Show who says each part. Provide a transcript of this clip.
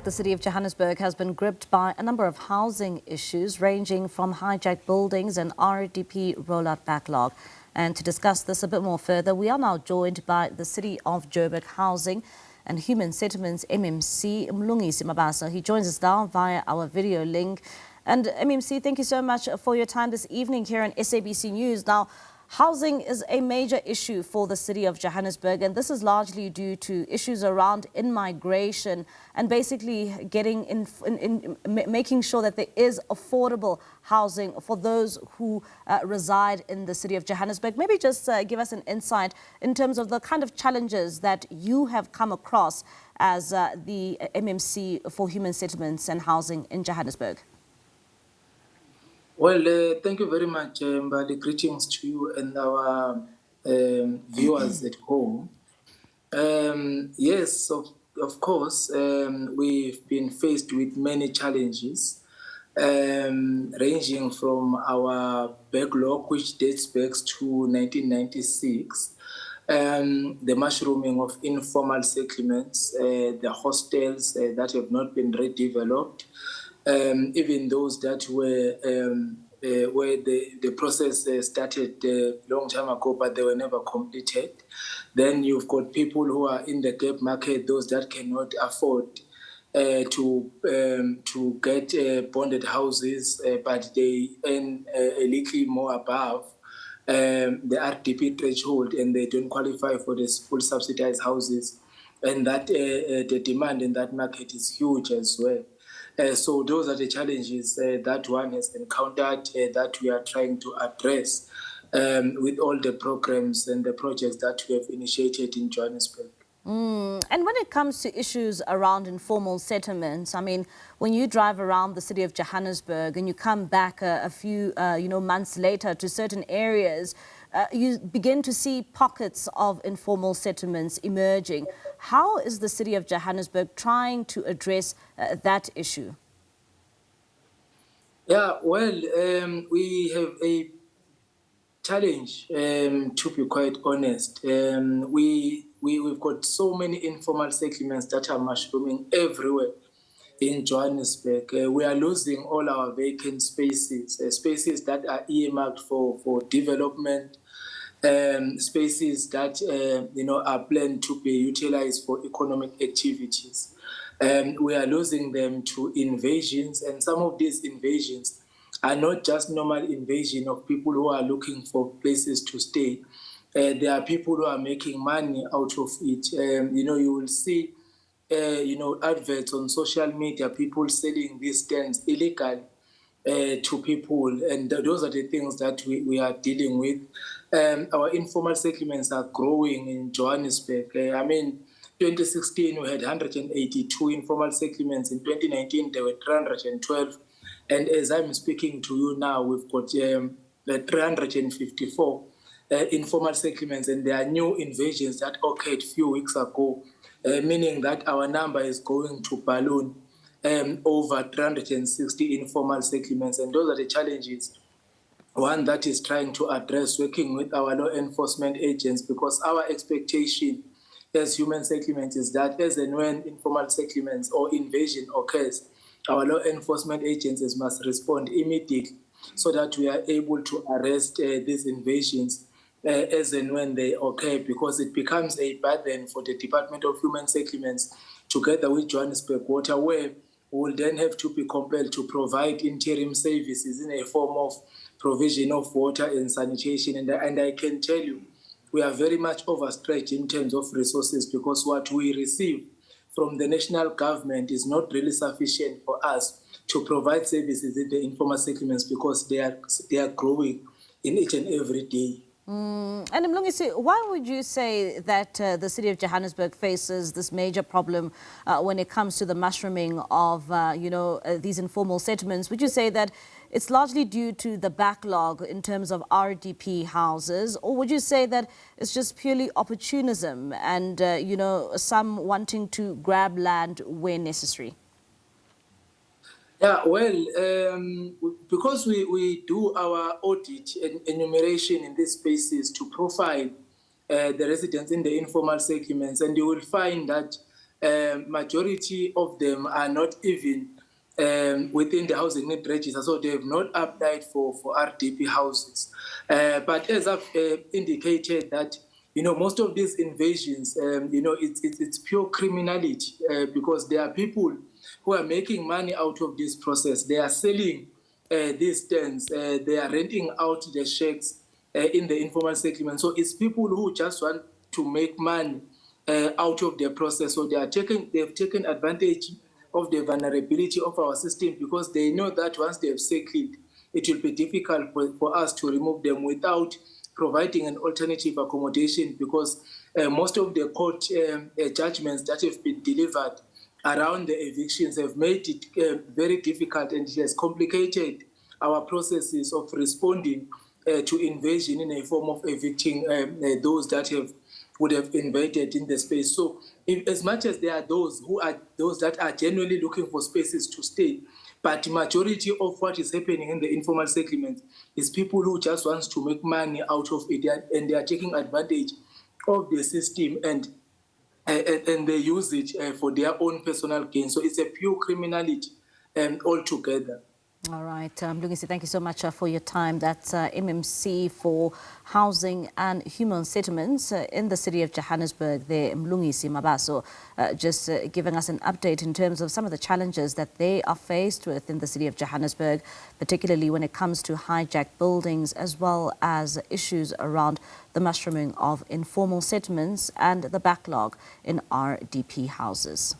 Speaker 1: The City of Johannesburg has been gripped by a number of housing issues ranging from hijacked buildings and RDP rollout backlog. And to discuss this a bit more further, we are now joined by the City of Joburg Housing and Human Settlements MMC, Mlungisi Mabaso. He joins us now via our video link. And MMC, thank you so much for your time this evening here on SABC News. Now, housing is a major issue for the City of Johannesburg, and this is largely due to issues around in-migration and basically making sure that there is affordable housing for those who reside in the City of Johannesburg. Maybe just give us an insight in terms of the kind of challenges that you have come across as the MMC for Human Settlements and Housing in Johannesburg.
Speaker 2: Well, thank you very much, Mbali. Greetings to you and our viewers at home. Yes, of course, we've been faced with many challenges, ranging from our backlog, which dates back to 1996, the mushrooming of informal settlements, the hostels that have not been redeveloped, even those that were where the process started a long time ago, but they were never completed. Then you've got people who are in the gap market, those that cannot afford to get bonded houses, but they earn a little more above the RDP threshold, and they don't qualify for the full subsidized houses. And that the demand in that market is huge as well. So those are the challenges that one has encountered that we are trying to address with all the programs and the projects that we have initiated in Johannesburg.
Speaker 1: And when it comes to issues around informal settlements, I mean, when you drive around the City of Johannesburg and you come back a few months later to certain areas, you begin to see pockets of informal settlements emerging. How is the City of Johannesburg trying to address that issue?
Speaker 2: Yeah, well, we have a challenge, to be quite honest. We've got so many informal settlements that are mushrooming everywhere in Johannesburg. We are losing all our vacant spaces, spaces that are earmarked for development, spaces that are planned to be utilized for economic activities. We are losing them to invasions, and some of these invasions are not just normal invasion of people who are looking for places to stay. There are people who are making money out of it. You will see adverts on social media, people selling these stands illegally to people, and those are the things that we are dealing with. Our informal settlements are growing in Johannesburg. 2016 we had 182 informal settlements. In 2019 there were 312, and as I'm speaking to you now, we've got 354 informal settlements, and there are new invasions that occurred a few weeks ago, meaning that our number is going to balloon over 360 informal settlements. And those are the challenges, one that is trying to address, working with our law enforcement agents, because our expectation as human settlements is that as and when informal settlements or invasion occurs, our law enforcement agencies must respond immediately so that we are able to arrest these invasions as and when they occur, because it becomes a burden for the Department of Human Settlements together with Johannesburg Water, where we will then have to be compelled to provide interim services in a form of provision of water and sanitation. And I can tell you, we are very much overstretched in terms of resources, because what we receive from the national government is not really sufficient for us to provide services in the informal settlements, because they are growing in each and every day.
Speaker 1: And Mlungisi, why would you say that the City of Johannesburg faces this major problem when it comes to the mushrooming of, these informal settlements? Would you say that it's largely due to the backlog in terms of RDP houses, or would you say that it's just purely opportunism and, some wanting to grab land where necessary?
Speaker 2: Yeah, well, because we do our audit and enumeration in these spaces to profile the residents in the informal settlements, and you will find that majority of them are not even within the housing need register, so they have not applied for RDP houses. But as I've indicated that, most of these invasions, it's pure criminality because there are people who are making money out of this process. They are selling these tents, they are renting out the shacks in the informal settlement. So it's people who just want to make money out of the process. So they've taken advantage of the vulnerability of our system because they know that once they have settled, it will be difficult for us to remove them without providing an alternative accommodation because most of the court judgments that have been delivered around the evictions have made it very difficult, and it has complicated our processes of responding to invasion in a form of evicting those that would have invaded in the space. So as much as there are those that are genuinely looking for spaces to stay, but the majority of what is happening in the informal settlements is people who just want to make money out of it, and they are taking advantage of the system and they use it for their own personal gain. So it's a pure criminality altogether.
Speaker 1: All right, Mlungisi, thank you so much for your time. That's MMC for Housing and Human Settlements in the city of Johannesburg, there, Mlungisi Mabaso, just giving us an update in terms of some of the challenges that they are faced with in the city of Johannesburg, particularly when it comes to hijacked buildings, as well as issues around the mushrooming of informal settlements and the backlog in RDP houses.